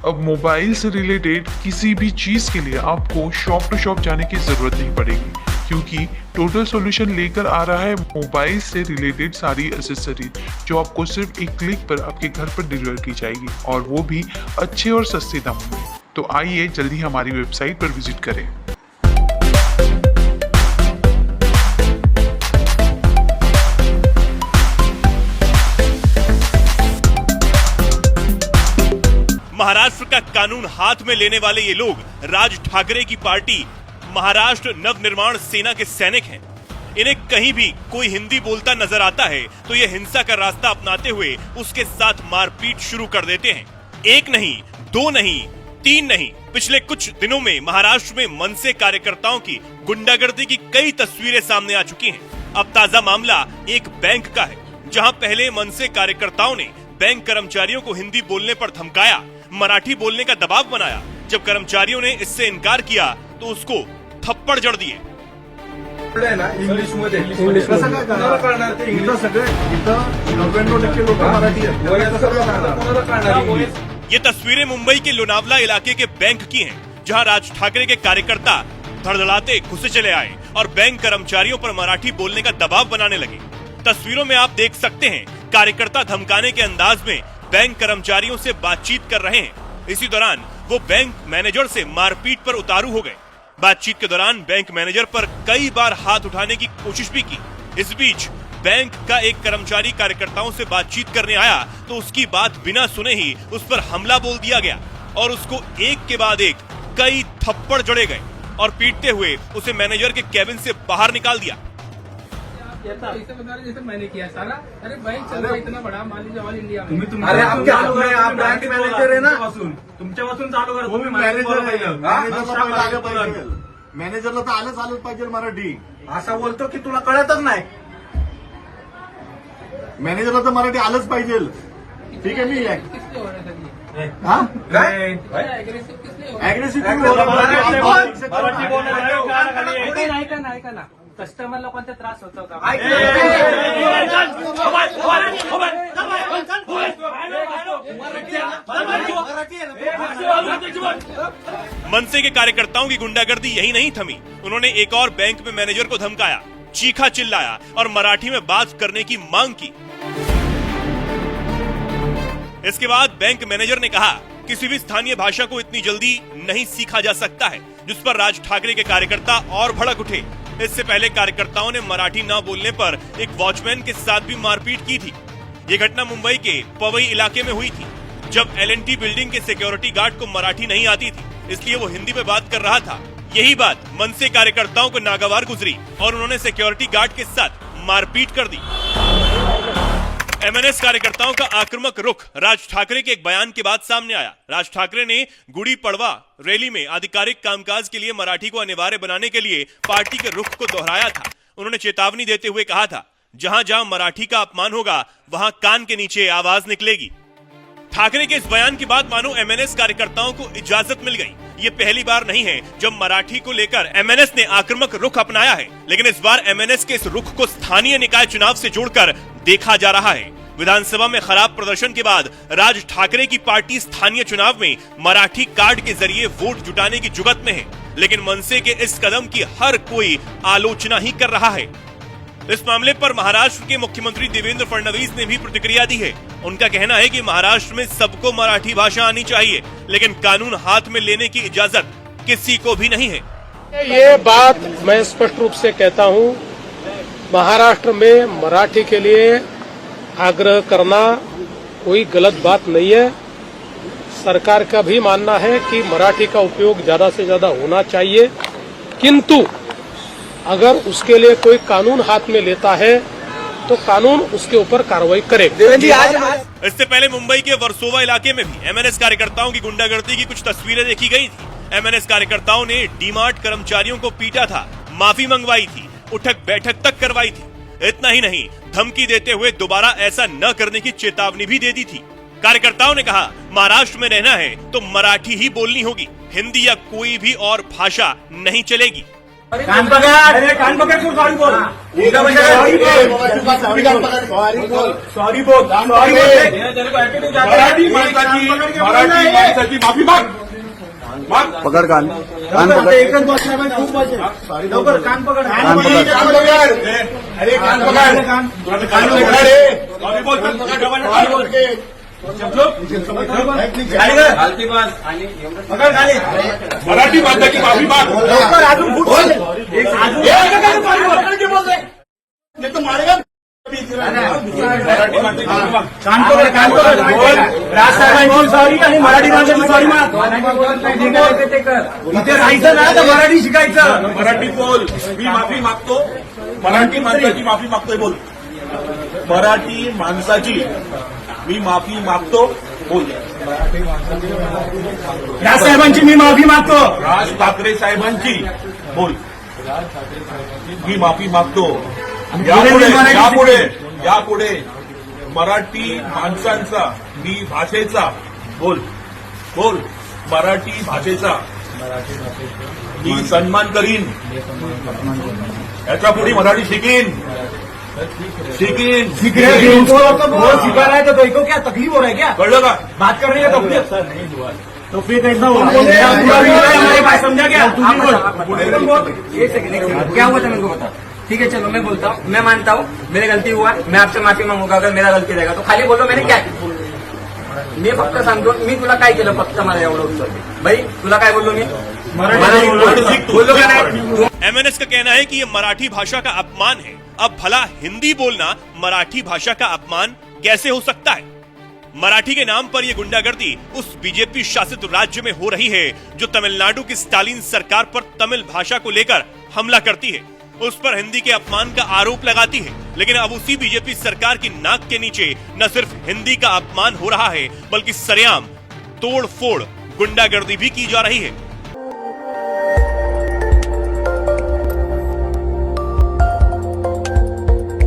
अब मोबाइल से रिलेटेड किसी भी चीज के लिए आपको शॉप टू शॉप जाने की जरूरत नहीं पड़ेगी, क्योंकि टोटल सॉल्यूशन लेकर आ रहा है मोबाइल से रिलेटेड सारी एसेसरीज जो आपको सिर्फ एक क्लिक पर आपके घर पर डिलीवर की जाएगी, और वो भी अच्छे और सस्ते दामों में। तो आइए जल्दी हमारी वेबसाइट पर विजिट करें। महाराष्ट्र का कानून हाथ में लेने वाले ये लोग राज ठाकरे की पार्टी महाराष्ट्र नवनिर्माण सेना के सैनिक हैं। इन्हें कहीं भी कोई हिंदी बोलता नजर आता है तो ये हिंसा का रास्ता अपनाते हुए उसके साथ मारपीट शुरू कर देते हैं। एक नहीं, दो नहीं, तीन नहीं, पिछले कुछ दिनों में महाराष्ट्र में मनसे कार्यकर्ताओं की गुंडागर्दी की कई तस्वीरें सामने आ चुकी हैं। अब ताजा मामला एक बैंक का है, जहां पहले मनसे कार्यकर्ताओं ने बैंक कर्मचारियों को हिंदी बोलने पर धमकाया, मराठी बोलने का दबाव बनाया। जब कर्मचारियों ने इससे इनकार किया तो उसको थप्पड़ जड़ दिए। ये तस्वीरें मुंबई के लोनावला इलाके के बैंक की हैं, जहां राज ठाकरे के कार्यकर्ता धड़धड़ाते घुसे चले आए और बैंक कर्मचारियों पर मराठी बोलने का दबाव बनाने लगे। तस्वीरों में आप देख सकते हैं कार्यकर्ता धमकाने के अंदाज में बैंक कर्मचारियों से बातचीत कर रहे हैं। इसी दौरान वो बैंक मैनेजर से मारपीट पर उतारू हो गए। बातचीत के दौरान बैंक मैनेजर पर कई बार हाथ उठाने की कोशिश भी की। इस बीच बैंक का एक कर्मचारी कार्यकर्ताओं से बातचीत करने आया तो उसकी बात बिना सुने ही उस पर हमला बोल दिया गया और उसको एक के बाद एक कई थप्पड़ जड़े गए और पीटते हुए उसे मैनेजर के केबिन से बाहर निकाल दिया। ऐसे बता रहे जैसे मैंने किया सारा। अरे बैंक चल रहा इतना बड़ा, मान लीजिए ऑल इंडिया में। अरे आप क्या आप बैंक मॅनेजर आहे ना, तुमच्यापासून चालू करा। तुम्ही मॅनेजरला तर आलंच पाहिजे मराठी। असा बोलतो की तुला कळतच नाही। मॅनेजरला तर मराठी आलंच पाहिजे। ठीक आहे, मी किसलिए हो रहा था ये? हाँ एग्रेसिव किसलिए हो रहा है? ऍग्रेसिव्ह ऐका ना कस्टमरला कोणता त्रास होतो का? मनसे के कार्यकर्ताओं की गुंडागर्दी यही नहीं थमी। उन्होंने एक और बैंक में मैनेजर को धमकाया, चीखा चिल्लाया और मराठी में बात करने की मांग की। इसके बाद बैंक मैनेजर ने कहा किसी भी स्थानीय भाषा को इतनी जल्दी नहीं सीखा जा सकता है, जिस पर राज ठाकरे के कार्यकर्ता और भड़क उठे। इससे पहले कार्यकर्ताओं ने मराठी न बोलने पर एक वॉचमैन के साथ भी मारपीट की थी। ये घटना मुंबई के पवई इलाके में हुई थी, जब L&T बिल्डिंग के सिक्योरिटी गार्ड को मराठी नहीं आती थी, इसलिए वो हिंदी में बात कर रहा था। यही बात मनसे कार्यकर्ताओं को नागवार गुजरी और उन्होंने सिक्योरिटी गार्ड के साथ मारपीट कर दी। MNS कार्यकर्ताओं का आक्रामक रुख राज ठाकरे के एक बयान के बाद सामने आया। राज ठाकरे ने गुड़ी पड़वा रैली में आधिकारिक कामकाज के लिए मराठी को अनिवार्य बनाने के लिए पार्टी के रुख को दोहराया था। उन्होंने चेतावनी देते हुए कहा था, जहां जहां मराठी का अपमान होगा वहां कान के नीचे आवाज निकलेगी। ठाकरे के इस बयान के बाद मानो MNS कार्यकर्ताओं को इजाजत मिल गई। ये पहली बार नहीं है जब मराठी को लेकर MNS ने आक्रामक रुख अपनाया है, लेकिन इस बार MNS के इस रुख को स्थानीय निकाय चुनाव से जोड़कर देखा जा रहा है। विधानसभा में खराब प्रदर्शन के बाद राज ठाकरे की पार्टी स्थानीय चुनाव में मराठी कार्ड के जरिए वोट जुटाने की जुगत में है, लेकिन मनसे के इस कदम की हर कोई आलोचना ही कर रहा है। इस मामले पर महाराष्ट्र के मुख्यमंत्री देवेंद्र फडणवीस ने भी प्रतिक्रिया दी है। उनका कहना है कि महाराष्ट्र में सबको मराठी भाषा आनी चाहिए, लेकिन कानून हाथ में लेने की इजाजत किसी को भी नहीं है। ये बात मैं स्पष्ट रूप से कहता हूँ, महाराष्ट्र में मराठी के लिए आग्रह करना कोई गलत बात नहीं है। सरकार का भी मानना है कि मराठी का उपयोग ज्यादा से ज्यादा होना चाहिए, किंतु अगर उसके लिए कोई कानून हाथ में लेता है तो कानून उसके ऊपर कार्रवाई करे। इससे पहले मुंबई के वर्सोवा इलाके में भी MNS कार्यकर्ताओं की गुंडागर्दी की कुछ तस्वीरें देखी गई थी। MNS कार्यकर्ताओं ने डीमार्ट कर्मचारियों को पीटा था, माफी मंगवाई थी, उठक बैठक तक करवाई थी। इतना ही नहीं, धमकी देते हुए दोबारा ऐसा न करने की चेतावनी भी दे दी थी। कार्यकर्ताओं ने कहा, महाराष्ट्र में रहना है तो मराठी ही बोलनी होगी, हिंदी या कोई भी और भाषा नहीं चलेगी। कान पकड़ सॉरी बोल, सॉरी बोल, सॉरी बोल, सॉरी बोल, मराठी माणसाची माफी माग माग पकड़ कान कान पकड़ एकच बसला पाहिजे, खूप बसेल. लवकर कान पकड. कान पकड. कान पकड. अरे कान पकड. कान पकड रे. माफी बोल. कान बोल के. पकड खाली. मराठी माणसाची माफी माग लवकर अजून खूप बसेल. नाही तर मारेगा मराठी माणसाची माफी माग कान पकड, कान पकड. बोल. राजसाहेबांची सॉरी आणि मराठी माणसाची सॉरी माग. इथे राहायचं ना तर मराठी शिकायचं. मराठी बोल. मी माफी मागतो. मराठी माणसाची माफी मागतोय बोल. मराठी माणसाची मी माफी मागतो बोल. राजसाहेबांची मी माफी मागतो. राज ठाकरे साहेबांची बोल. मी माफी मागतो. यापुढे मराठी माणसांचा मी भाषेचा बोल बोल मराठी भाषेचा मी सन्मान करीन. याच्या पुढे मराठी शिकीन. सिखा रहा है तो को क्या तकलीफ हो रहा है क्या? कळलं का? बात करने का तकलीफ तो फिर कैसा हुआ? हमारे पास समझा क्या? एक सेकंड क्या हुआ था मेरे को बता. ठीक है चलो मैं बोलता हूँ, मैं मानता हूँ मेरी गलती हुआ है, मैं आपसे माफी मांगूंगा अगर मेरा गलती रहेगा तो. खाली बोलो मैंने क्या केलं. मी फक्त सांगतो मी तुला काय केलं फक्त मला एवढं उत्तर दे. भाई तुला काय बोललो मी मराठी बोललो का नाही. एमएनएस का कहना है कि ये मराठी भाषा का अपमान है. अब भला हिंदी बोलना मराठी भाषा का अपमान कैसे हो सकता है. मराठी के नाम पर यह गुंडागर्दी उस बीजेपी शासित राज्य में हो रही है जो तमिलनाडु की स्टालिन सरकार पर तमिल भाषा को लेकर हमला करती है, उस पर हिंदी के अपमान का आरोप लगाती है. लेकिन अब उसी बीजेपी सरकार की नाक के नीचे न सिर्फ हिंदी का अपमान हो रहा है बल्कि सरेआम तोड़ फोड़ गुंडागर्दी भी की जा रही है.